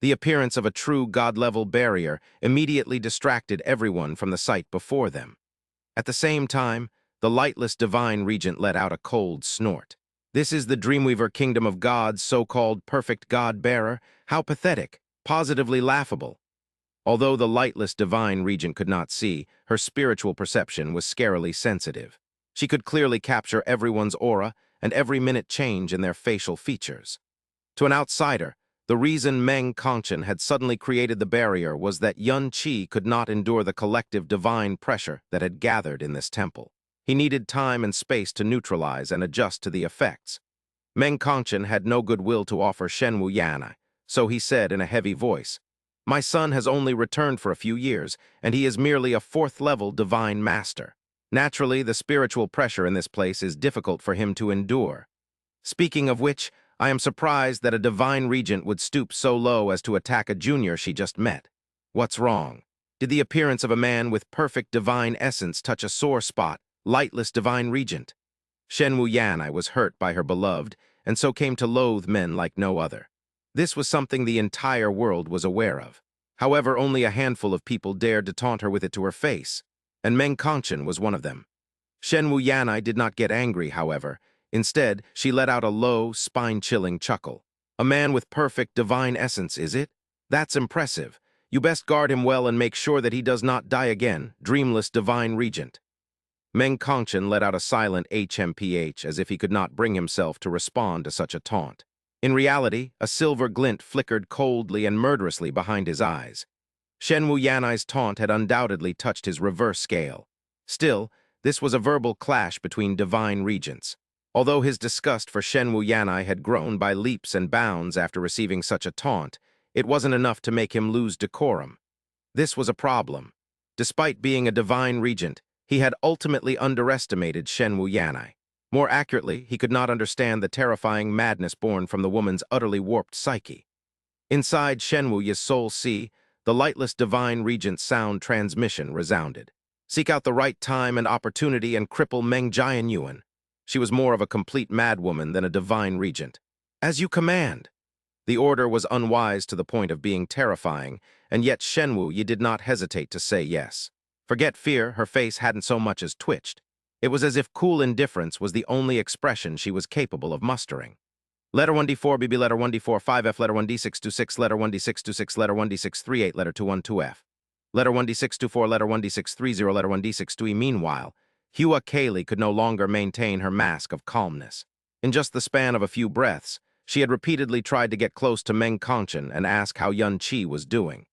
The appearance of a true god-level barrier immediately distracted everyone from the sight before them. At the same time, the lightless divine regent let out a cold snort. This is the Dreamweaver kingdom of gods, so-called perfect god-bearer? How pathetic, positively laughable. Although the lightless divine regent could not see, her spiritual perception was scarily sensitive. She could clearly capture everyone's aura and every minute change in their facial features. To an outsider, the reason Meng Kongchen had suddenly created the barrier was that Yun Qi could not endure the collective divine pressure that had gathered in this temple. He needed time and space to neutralize and adjust to the effects. Meng Kongchen had no goodwill to offer Shen Wuyanai, so he said in a heavy voice, "My son has only returned for a few years, and he is merely a fourth-level divine master. Naturally, the spiritual pressure in this place is difficult for him to endure. Speaking of which, I am surprised that a divine regent would stoop so low as to attack a junior she just met. What's wrong? Did the appearance of a man with perfect divine essence touch a sore spot, lightless divine regent?" Shen Wuyanai was hurt by her beloved, and so came to loathe men like no other. This was something the entire world was aware of. However, only a handful of people dared to taunt her with it to her face, and Meng Kongchen was one of them. Shen Wuyanai did not get angry, however. Instead, she let out a low, spine-chilling chuckle. "A man with perfect divine essence, is it? That's impressive. You best guard him well and make sure that he does not die again, dreamless divine regent." Meng Kongchen let out a silent HMPH as if he could not bring himself to respond to such a taunt. In reality, a silver glint flickered coldly and murderously behind his eyes. Shen Wuyanai's taunt had undoubtedly touched his reverse scale. Still, this was a verbal clash between divine regents. Although his disgust for Shen Wuyanai had grown by leaps and bounds after receiving such a taunt, it wasn't enough to make him lose decorum. This was a problem. Despite being a divine regent, he had ultimately underestimated Shen Wuyanai. More accurately, he could not understand the terrifying madness born from the woman's utterly warped psyche. Inside Shen Wuya's soul sea, the lightless divine regent's sound transmission resounded. "Seek out the right time and opportunity and cripple Meng Jianyuan." She was more of a complete madwoman than a divine regent. "As you command." The order was unwise to the point of being terrifying, and yet Shen Wuya did not hesitate to say yes. Forget fear, her face hadn't so much as twitched. It was as if cool indifference was the only expression she was capable of mustering. Letter 1D4, BB letter 1D4, 5F letter 1D626, letter 1D626, letter 1D638, letter 212F. Letter 1D624, letter 1D630, letter 1D62E. Meanwhile, Hua Kaylee could no longer maintain her mask of calmness. In just the span of a few breaths, she had repeatedly tried to get close to Meng Kongchen and ask how Yun Qi was doing.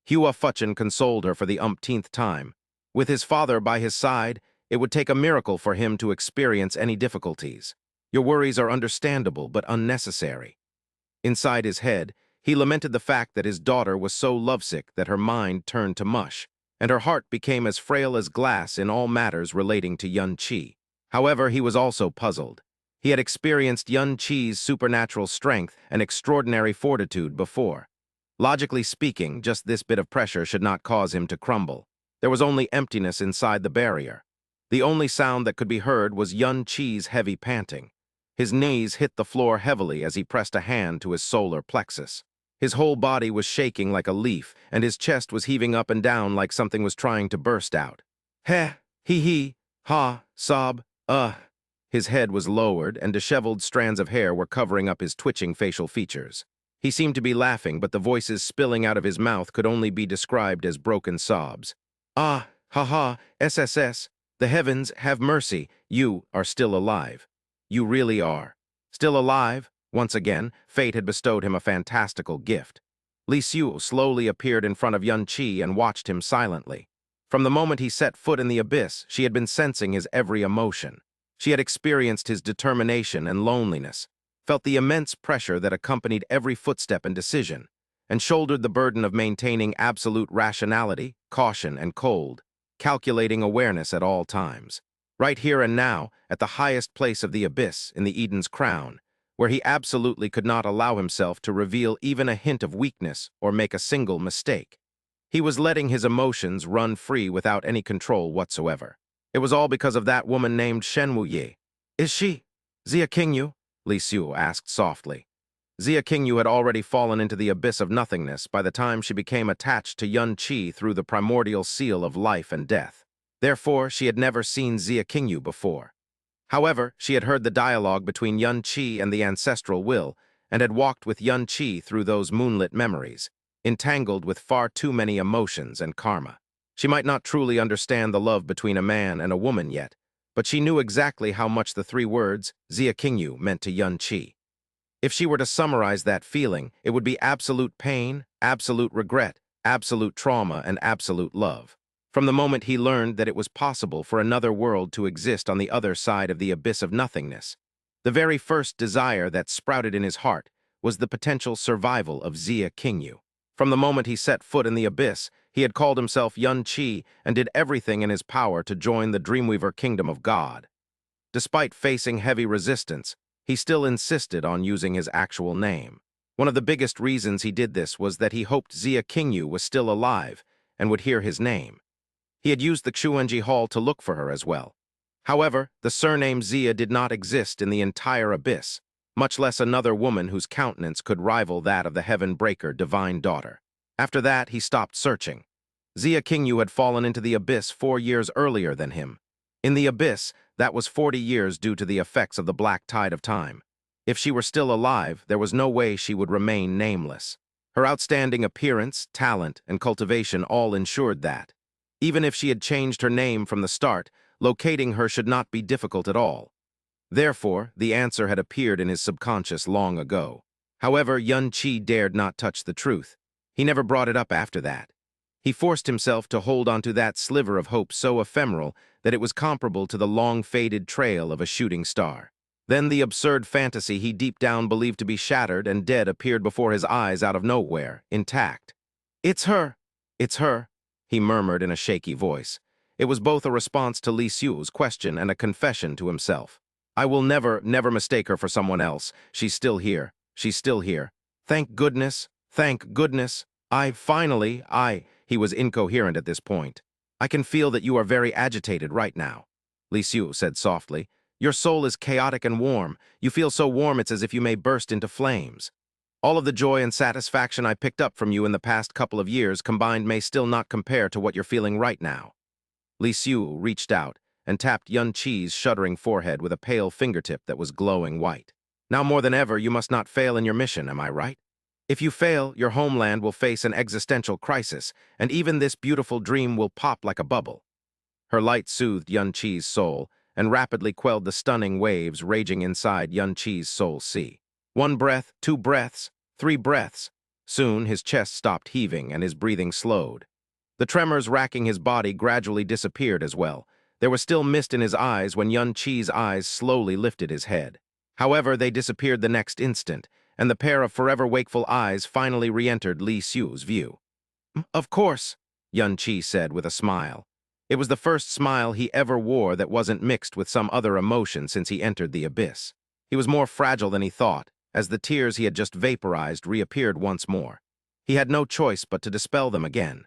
Hua Fuchen consoled her for the umpteenth time. With his father by his side, it would take a miracle for him to experience any difficulties. "Your worries are understandable but unnecessary." Inside his head, he lamented the fact that his daughter was so lovesick that her mind turned to mush, and her heart became as frail as glass in all matters relating to Yun Qi. However, he was also puzzled. He had experienced Yun Qi's supernatural strength and extraordinary fortitude before. Logically speaking, just this bit of pressure should not cause him to crumble. There was only emptiness inside the barrier. The only sound that could be heard was Yun Qi's heavy panting. His knees hit the floor heavily as he pressed a hand to his solar plexus. His whole body was shaking like a leaf, and his chest was heaving up and down like something was trying to burst out. Heh, hee, ha, sob, His head was lowered, and disheveled strands of hair were covering up his twitching facial features. He seemed to be laughing, but the voices spilling out of his mouth could only be described as broken sobs. "Ah, ha, SSS, the heavens, have mercy, you are still alive. You really are. Still alive?" Once again, fate had bestowed him a fantastical gift. Li Xiu slowly appeared in front of Yun Qi and watched him silently. From the moment he set foot in the abyss, she had been sensing his every emotion. She had experienced his determination and loneliness, felt the immense pressure that accompanied every footstep and decision, and shouldered the burden of maintaining absolute rationality, caution, and cold, calculating awareness at all times. Right here and now, at the highest place of the abyss, in the Eden's crown, where he absolutely could not allow himself to reveal even a hint of weakness or make a single mistake. He was letting his emotions run free without any control whatsoever. It was all because of that woman named Shen Wuyi. "Is she Zia Qingyu?" Li Xiu asked softly. Zia Qingyu had already fallen into the abyss of nothingness by the time she became attached to Yun Qi through the primordial seal of life and death. Therefore, she had never seen Zia Qingyu before. However, she had heard the dialogue between Yun Qi and the ancestral will, and had walked with Yun Qi through those moonlit memories, entangled with far too many emotions and karma. She might not truly understand the love between a man and a woman yet, but she knew exactly how much the three words, Zia Qingyu, meant to Yun Qi. If she were to summarize that feeling, it would be absolute pain, absolute regret, absolute trauma, and absolute love. From the moment he learned that it was possible for another world to exist on the other side of the abyss of nothingness, the very first desire that sprouted in his heart was the potential survival of Zia Qingyu. From the moment he set foot in the abyss, he had called himself Yun Qi and did everything in his power to join the Dreamweaver kingdom of God. Despite facing heavy resistance, he still insisted on using his actual name. One of the biggest reasons he did this was that he hoped Zia Qingyu was still alive and would hear his name. He had used the Xuanji Hall to look for her as well. However, the surname Zia did not exist in the entire abyss, much less another woman whose countenance could rival that of the Heaven-Breaker Divine Daughter. After that, he stopped searching. Zia Qingyu had fallen into the abyss 4 years earlier than him. In the abyss, that was 40 years due to the effects of the black tide of time. If she were still alive, there was no way she would remain nameless. Her outstanding appearance, talent, and cultivation all ensured that. Even if she had changed her name from the start, locating her should not be difficult at all. Therefore, the answer had appeared in his subconscious long ago. However, Yun Qi dared not touch the truth. He never brought it up after that. He forced himself to hold onto that sliver of hope so ephemeral that it was comparable to the long-faded trail of a shooting star. Then the absurd fantasy he deep down believed to be shattered and dead appeared before his eyes out of nowhere, intact. "It's her! It's her!" he murmured in a shaky voice. It was both a response to Li Xiu's question and a confession to himself. "I will never mistake her for someone else. She's still here. She's still here. Thank goodness, thank goodness. He was incoherent at this point. "I can feel that you are very agitated right now," Li Xiu said softly. "Your soul is chaotic and warm. You feel so warm it's as if you may burst into flames. All of the joy and satisfaction I picked up from you in the past couple of years combined may still not compare to what you're feeling right now." Li Xiu reached out and tapped Yun Qi's shuddering forehead with a pale fingertip that was glowing white. "Now more than ever, you must not fail in your mission, am I right? If you fail, your homeland will face an existential crisis, and even this beautiful dream will pop like a bubble." Her light soothed Yun Qi's soul and rapidly quelled the stunning waves raging inside Yun Qi's soul sea. 1 breath, 2 breaths, 3 breaths. Soon, his chest stopped heaving and his breathing slowed. The tremors racking his body gradually disappeared as well. There was still mist in his eyes when Yun Qi's eyes slowly lifted his head. However, they disappeared the next instant, and the pair of forever wakeful eyes finally re-entered Li Xiu's view. "Of course," Yun Qi said with a smile. It was the first smile he ever wore that wasn't mixed with some other emotion since he entered the abyss. He was more fragile than he thought, as the tears he had just vaporized reappeared once more. He had no choice but to dispel them again.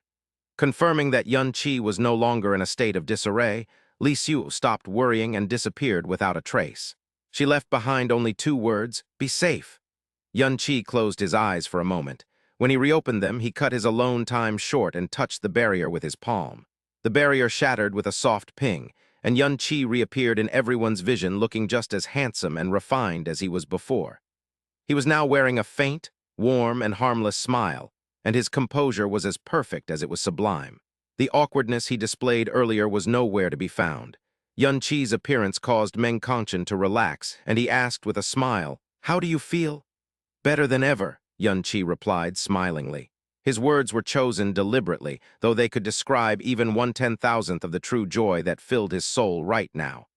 Confirming that Yun Qi was no longer in a state of disarray, Li Xiu stopped worrying and disappeared without a trace. She left behind only 2 words, "Be safe." Yun Qi closed his eyes for a moment. When he reopened them, he cut his alone time short and touched the barrier with his palm. The barrier shattered with a soft ping, and Yun Qi reappeared in everyone's vision looking just as handsome and refined as he was before. He was now wearing a faint, warm, and harmless smile, and his composure was as perfect as it was sublime. The awkwardness he displayed earlier was nowhere to be found. Yun Qi's appearance caused Meng Kongqun to relax, and he asked with a smile, "How do you feel?" "Better than ever," Yun Qi replied smilingly. His words were chosen deliberately, though they could describe even 1/10,000th of the true joy that filled his soul right now.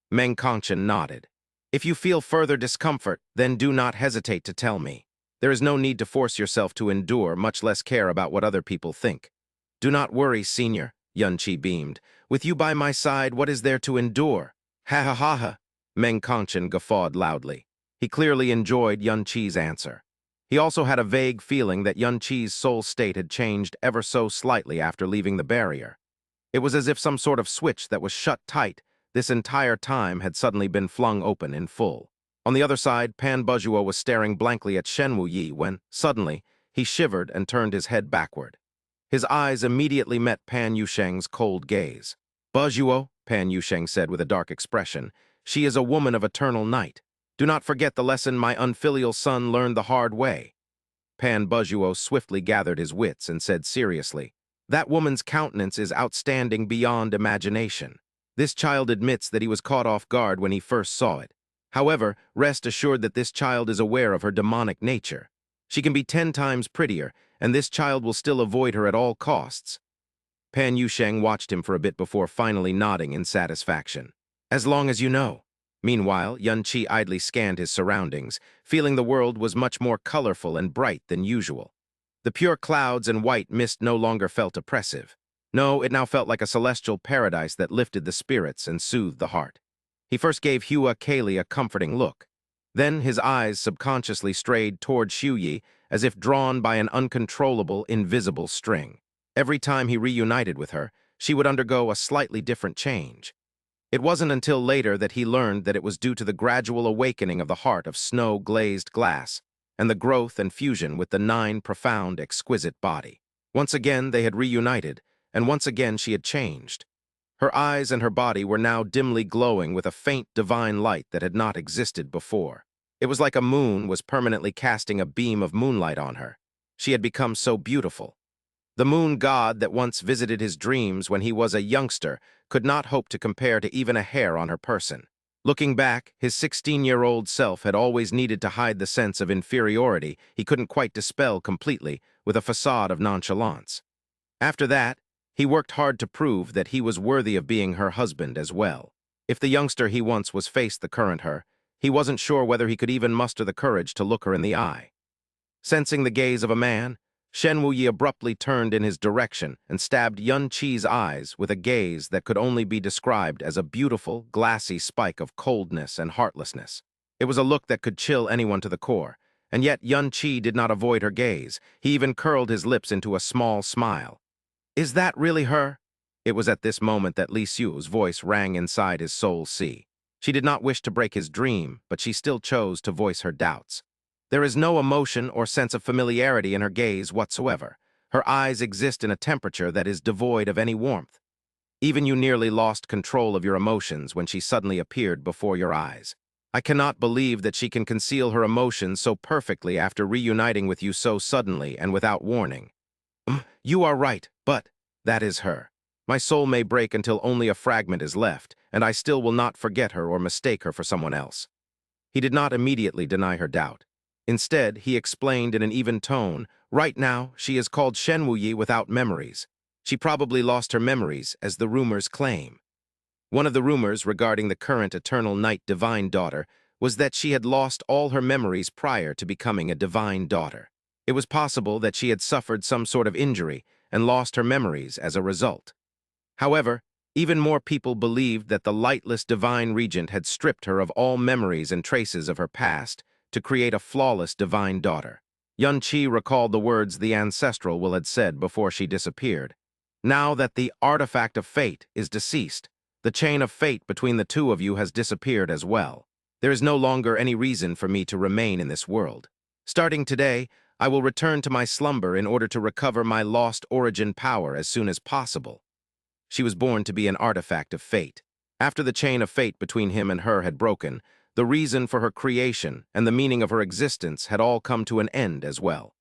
Meng Kongqun nodded. "If you feel further discomfort, then do not hesitate to tell me. There is no need to force yourself to endure, much less care about what other people think." "Do not worry, senior," Yun Qi beamed. "With you by my side, what is there to endure?" "Ha ha ha ha," Meng Kongqun guffawed loudly. He clearly enjoyed Yun Qi's answer. He also had a vague feeling that Yun Qi's soul state had changed ever so slightly after leaving the barrier. It was as if some sort of switch that was shut tight this entire time had suddenly been flung open in full. On the other side, Pan Bujuo was staring blankly at Shen Wuyi when, suddenly, he shivered and turned his head backward. His eyes immediately met Pan Yusheng's cold gaze. "Bujuo," Pan Yusheng said with a dark expression, "she is a woman of eternal night. Do not forget the lesson my unfilial son learned the hard way." Pan Bujuo swiftly gathered his wits and said seriously, "That woman's countenance is outstanding beyond imagination. This child admits that he was caught off guard when he first saw it. However, rest assured that this child is aware of her demonic nature. She can be 10 times prettier, and this child will still avoid her at all costs." Pan Yusheng watched him for a bit before finally nodding in satisfaction. "As long as you know." Meanwhile, Yun Qi idly scanned his surroundings, feeling the world was much more colorful and bright than usual. The pure clouds and white mist no longer felt oppressive. No, it now felt like a celestial paradise that lifted the spirits and soothed the heart. He first gave Hua Kaylee a comforting look. Then his eyes subconsciously strayed toward Shuyi as if drawn by an uncontrollable, invisible string. Every time he reunited with her, she would undergo a slightly different change. It wasn't until later that he learned that it was due to the gradual awakening of the heart of snow-glazed glass and the growth and fusion with the 9 profound, exquisite body. Once again they had reunited, and once again she had changed. Her eyes and her body were now dimly glowing with a faint divine light that had not existed before. It was like a moon was permanently casting a beam of moonlight on her. She had become so beautiful. The moon god that once visited his dreams when he was a youngster could not hope to compare to even a hair on her person. Looking back, his 16-year-old self had always needed to hide the sense of inferiority he couldn't quite dispel completely with a facade of nonchalance. After that, he worked hard to prove that he was worthy of being her husband as well. If the youngster he once was faced the current her, he wasn't sure whether he could even muster the courage to look her in the eye. Sensing the gaze of a man, Shen Wuyi abruptly turned in his direction and stabbed Yun Qi's eyes with a gaze that could only be described as a beautiful, glassy spike of coldness and heartlessness. It was a look that could chill anyone to the core, and yet Yun Qi did not avoid her gaze. He even curled his lips into a small smile. "Is that really her?" It was at this moment that Li Xiu's voice rang inside his soul sea. She did not wish to break his dream, but she still chose to voice her doubts. There is no emotion or sense of familiarity in her gaze whatsoever. Her eyes exist in a temperature that is devoid of any warmth. Even you nearly lost control of your emotions when she suddenly appeared before your eyes. I cannot believe that she can conceal her emotions so perfectly after reuniting with you so suddenly and without warning. You are right, but that is her. My soul may break until only a fragment is left, and I still will not forget her or mistake her for someone else." He did not immediately deny her doubt. Instead, he explained in an even tone, "Right now, she is called Shen Wuyi without memories. She probably lost her memories, as the rumors claim." One of the rumors regarding the current Eternal Night Divine Daughter was that she had lost all her memories prior to becoming a Divine Daughter. It was possible that she had suffered some sort of injury and lost her memories as a result. However, even more people believed that the lightless Divine Regent had stripped her of all memories and traces of her past to create a flawless Divine Daughter. Yun Qi recalled the words the Ancestral Will had said before she disappeared. "Now that the artifact of fate is deceased, the chain of fate between the two of you has disappeared as well. There is no longer any reason for me to remain in this world. Starting today, I will return to my slumber in order to recover my lost origin power as soon as possible." She was born to be an artifact of fate. After the chain of fate between him and her had broken, the reason for her creation and the meaning of her existence had all come to an end as well.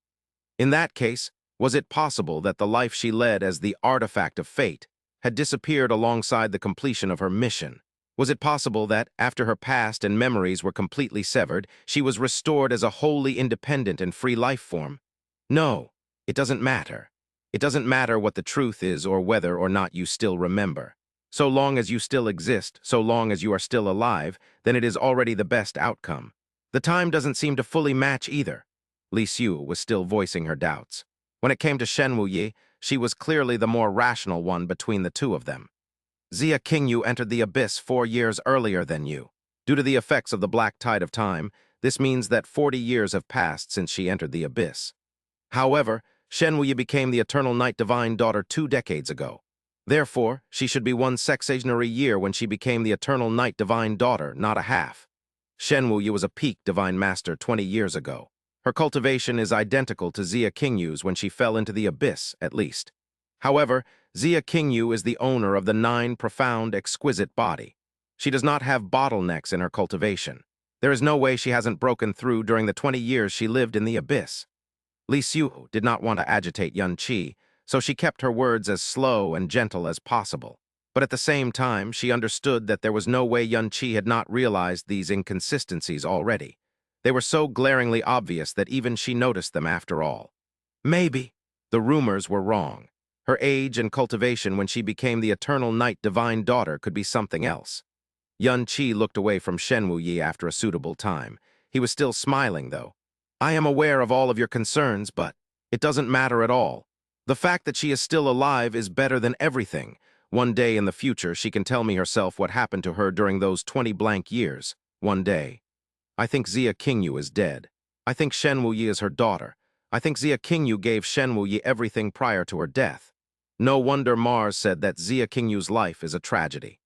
In that case, was it possible that the life she led as the artifact of fate had disappeared alongside the completion of her mission? Was it possible that, after her past and memories were completely severed, she was restored as a wholly independent and free life form? No, it doesn't matter. It doesn't matter what the truth is or whether or not you still remember. So long as you still exist, so long as you are still alive, then it is already the best outcome. The time doesn't seem to fully match either. Li Xiu was still voicing her doubts. When it came to Shen Wuyi, she was clearly the more rational one between the two of them. Xia Qingyu entered the abyss 4 years earlier than you. Due to the effects of the black tide of time, this means that 40 years have passed since she entered the abyss. However, Shen Wuyi became the Eternal Night Divine Daughter 2 decades ago. Therefore, she should be 1 sexagenary year when she became the Eternal Night Divine Daughter, not a half. Shen Wuyi was a peak divine master 20 years ago. Her cultivation is identical to Xia Qingyu's when she fell into the abyss, at least. However, Xia Qingyu is the owner of the 9 profound, exquisite body. She does not have bottlenecks in her cultivation. There is no way she hasn't broken through during the 20 years she lived in the abyss. Li Xiu did not want to agitate Yun Qi, so she kept her words as slow and gentle as possible. But at the same time, she understood that there was no way Yun Qi had not realized these inconsistencies already. They were so glaringly obvious that even she noticed them after all. Maybe the rumors were wrong. Her age and cultivation when she became the eternal night divine daughter could be something else. Yun Qi looked away from Shen Wuyi after a suitable time. He was still smiling, though. I am aware of all of your concerns, but it doesn't matter at all. The fact that she is still alive is better than everything. One day in the future, she can tell me herself what happened to her during those 20 blank years. One day. I think Xia Qingyu is dead. I think Shen Wuyi is her daughter. I think Xia Qingyu gave Shen Wuyi everything prior to her death. No wonder Mars said that Xia Qingyu's life is a tragedy.